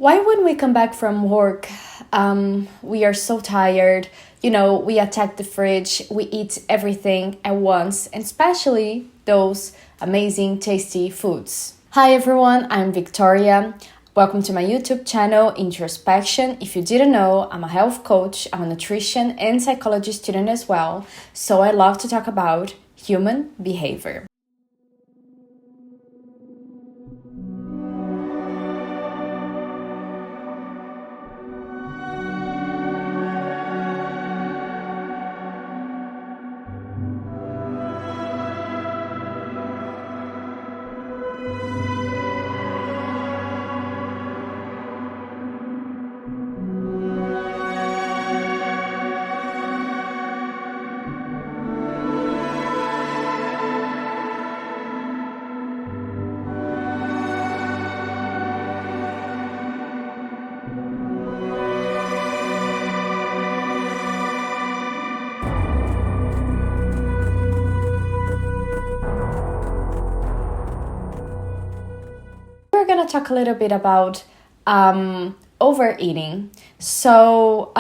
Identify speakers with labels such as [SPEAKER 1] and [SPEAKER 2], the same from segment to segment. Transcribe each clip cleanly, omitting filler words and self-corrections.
[SPEAKER 1] Why when we come back from work, we are so tired, we attack the fridge, we eat everything at once, and especially those amazing, tasty foods. Hi everyone, I'm Victoria. Welcome to my YouTube channel, Introspection. If you didn't know, I'm a health coach, I'm a nutrition and psychology student as well, so I love to talk about human behavior. We're going to talk a little bit about overeating. So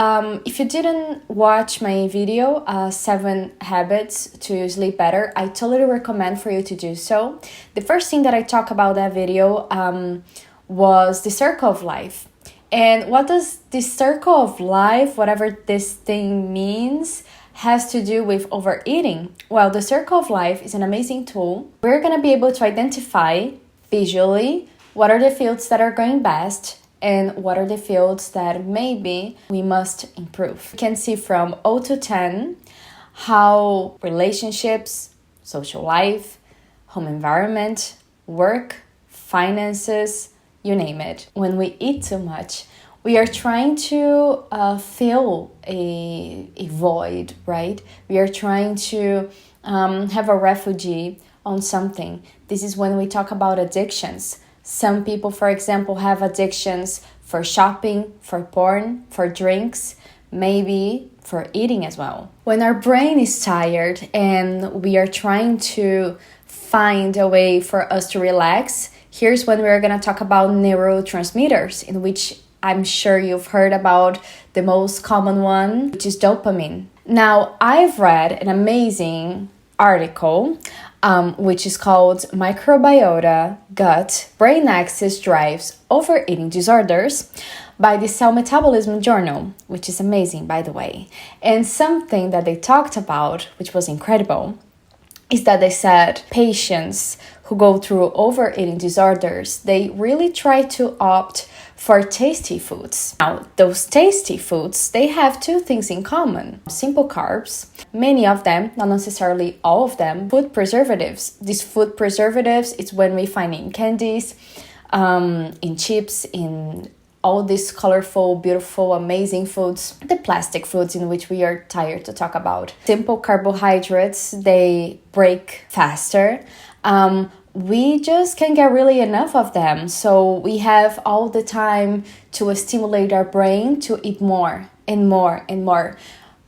[SPEAKER 1] if you didn't watch my video, 7 habits to sleep better, I totally recommend for you to do so. The first thing that I talk about that video was the circle of life. And what does the circle of life, whatever this thing means, has to do with overeating? Well, the circle of life is an amazing tool. We're going to be able to identify visually what are the fields that are going best and what are the fields that maybe we must improve. You can see from 0 to 10 how relationships, social life, home environment, work, finances, you name it. When we eat too much, we are trying to fill a void, right? We are trying to have a refugee on something. This is when we talk about addictions. Some people, for example, have addictions for shopping, for porn, for drinks, maybe for eating as well. When our brain is tired and we are trying to find a way for us to relax, here's when we're going to talk about neurotransmitters, in which I'm sure you've heard about the most common one, which is dopamine. Now, I've read an amazing article which is called Microbiota, Gut, Brain Axis Drives Overeating Disorders by the Cell Metabolism Journal, which is amazing, by the way. And something that they talked about, which was incredible, is that they said patients who go through overeating disorders, they really try to opt for tasty foods. Now, those tasty foods, they have 2 things in common. Simple carbs, many of them, not necessarily all of them, food preservatives. These food preservatives, it's when we find in candies, in chips, in all these colorful, beautiful, amazing foods, the plastic foods in which we are tired to talk about. Simple carbohydrates, they break faster. We just can't get really enough of them. So we have all the time to stimulate our brain to eat more and more and more.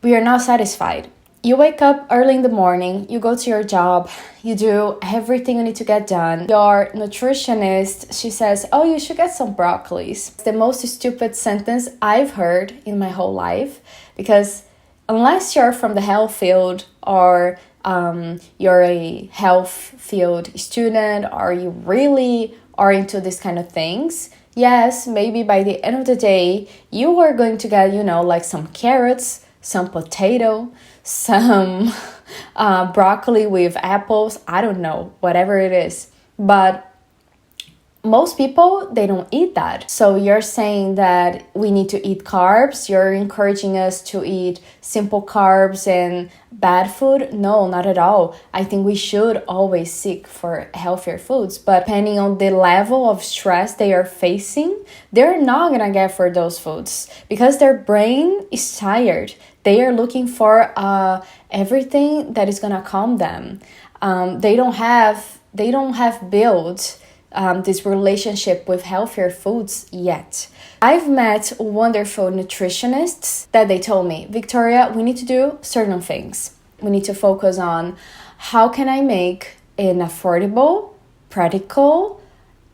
[SPEAKER 1] We are not satisfied. You wake up early in the morning, you go to your job, you do everything you need to get done. Your nutritionist, she says, oh, you should get some broccoli. It's the most stupid sentence I've heard in my whole life, because unless you're from the health field or you're a health field student or you really are into this kind of things, yes, maybe by the end of the day, you are going to get, like some carrots, some potato, some broccoli with apples, I don't know, whatever it is. But most people, they don't eat that. So you're saying that we need to eat carbs. You're encouraging us to eat simple carbs and bad food. No, not at all. I think we should always seek for healthier foods. But depending on the level of stress they are facing, they're not going to get for those foods because their brain is tired. They are looking for everything that is going to calm them. They don't have built this relationship with healthier foods yet. I've met wonderful nutritionists that they told me, Victoria, we need to do certain things. We need to focus on how can I make an affordable, practical,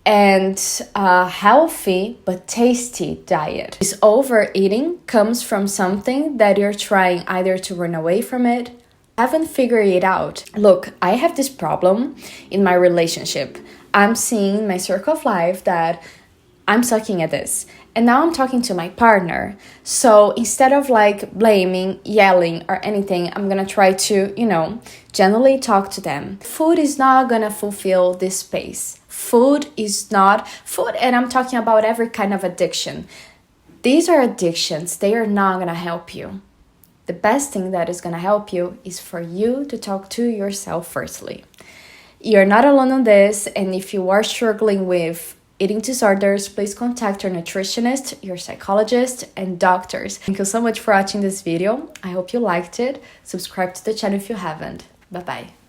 [SPEAKER 1] and a healthy but tasty diet. This overeating comes from something that you're trying either to run away from it, haven't figured it out. Look, I have this problem in my relationship. I'm seeing in my circle of life that I'm sucking at this. And now I'm talking to my partner. So instead of like blaming, yelling, or anything, I'm gonna try to, gently talk to them. Food is not gonna fulfill this space. Food is not food, and I'm talking about every kind of addiction. These are addictions. They are not gonna help you. The best thing that is gonna help you is for you to talk to yourself firstly. You're not alone on this, and if you are struggling with eating disorders, please contact your nutritionist, your psychologist, and doctors. Thank you so much for watching this video. I hope you liked it. Subscribe to the channel if you haven't. Bye-bye.